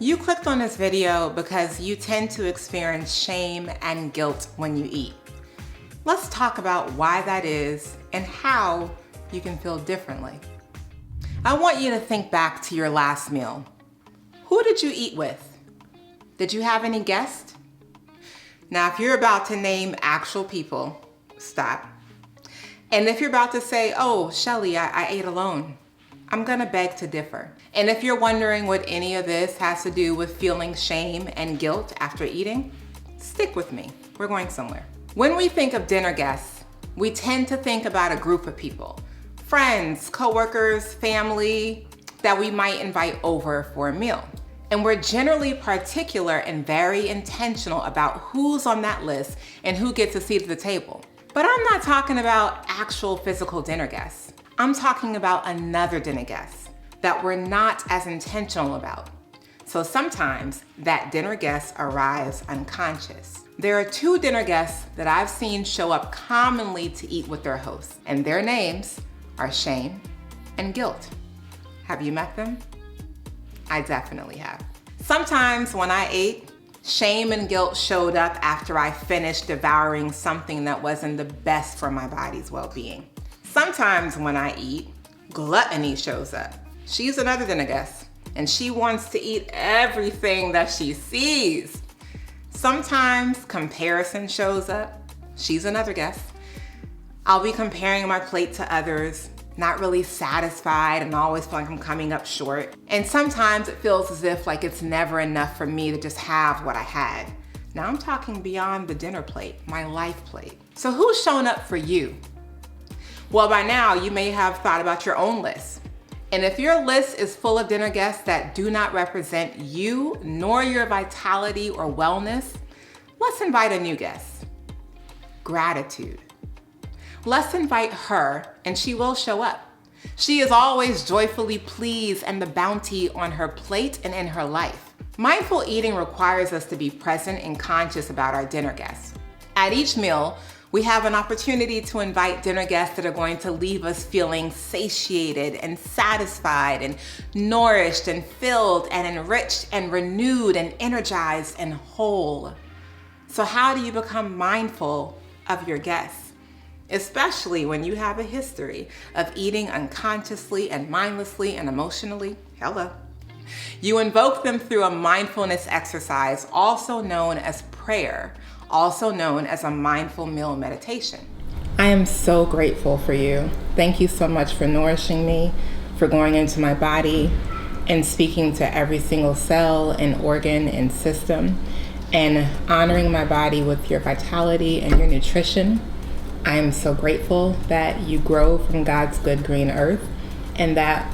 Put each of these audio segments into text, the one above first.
You clicked on this video because you tend to experience shame and guilt when you eat. Let's talk about why that is and how you can feel differently. I want you to think back to your last meal. Who did you eat with? Did you have any guests? Now, if you're about to name actual people, stop. And if you're about to say, oh, Shelly, I ate alone, I'm gonna beg to differ. And if you're wondering what any of this has to do with feeling shame and guilt after eating, stick with me, we're going somewhere. When we think of dinner guests, we tend to think about a group of people, friends, coworkers, family, that we might invite over for a meal. And we're generally particular and very intentional about who's on that list and who gets a seat at the table. But I'm not talking about actual physical dinner guests. I'm talking about another dinner guest that we're not as intentional about. So sometimes that dinner guest arrives unconscious. There are two dinner guests that I've seen show up commonly to eat with their hosts, and their names are shame and guilt. Have you met them? I definitely have. Sometimes when I ate, shame and guilt showed up after I finished devouring something that wasn't the best for my body's well-being. Sometimes when I eat, gluttony shows up. She's another dinner guest, and she wants to eat everything that she sees. Sometimes comparison shows up. She's another guest. I'll be comparing my plate to others, not really satisfied and always feel like I'm coming up short. And sometimes it feels as if like it's never enough for me to just have what I had. Now I'm talking beyond the dinner plate, my life plate. So who's shown up for you? Well, by now you may have thought about your own list. And if your list is full of dinner guests that do not represent you nor your vitality or wellness, let's invite a new guest. Gratitude. Let's invite her and she will show up. She is always joyfully pleased and the bounty on her plate and in her life. Mindful eating requires us to be present and conscious about our dinner guests. At each meal, we have an opportunity to invite dinner guests that are going to leave us feeling satiated and satisfied and nourished and filled and enriched and renewed and energized and whole. So how do you become mindful of your guests? Especially when you have a history of eating unconsciously and mindlessly and emotionally. Hello. You invoke them through a mindfulness exercise, also known as prayer, also known as a mindful meal meditation. I am so grateful for you. Thank you so much for nourishing me, for going into my body and speaking to every single cell and organ and system and honoring my body with your vitality and your nutrition. I am so grateful that you grow from God's good green earth, and that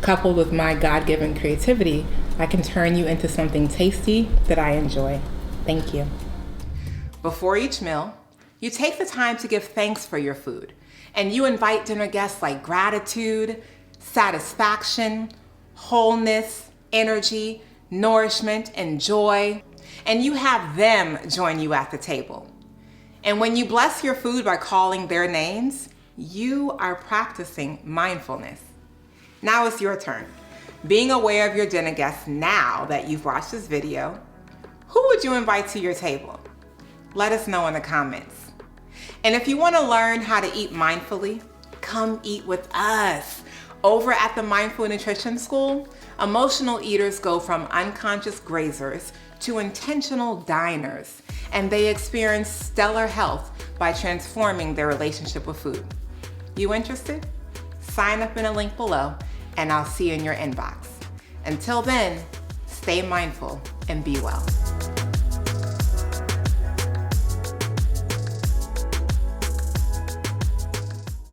coupled with my God-given creativity, I can turn you into something tasty that I enjoy. Thank you. Before each meal, you take the time to give thanks for your food, and you invite dinner guests like gratitude, satisfaction, wholeness, energy, nourishment, and joy, and you have them join you at the table. And when you bless your food by calling their names, you are practicing mindfulness. Now it's your turn. Being aware of your dinner guests now that you've watched this video, who would you invite to your table? Let us know in the comments. And if you want to learn how to eat mindfully, come eat with us. Over at the Mindful Nutrition School, emotional eaters go from unconscious grazers to intentional diners, and they experience stellar health by transforming their relationship with food. You interested? Sign up in a link below, and I'll see you in your inbox. Until then, stay mindful and be well.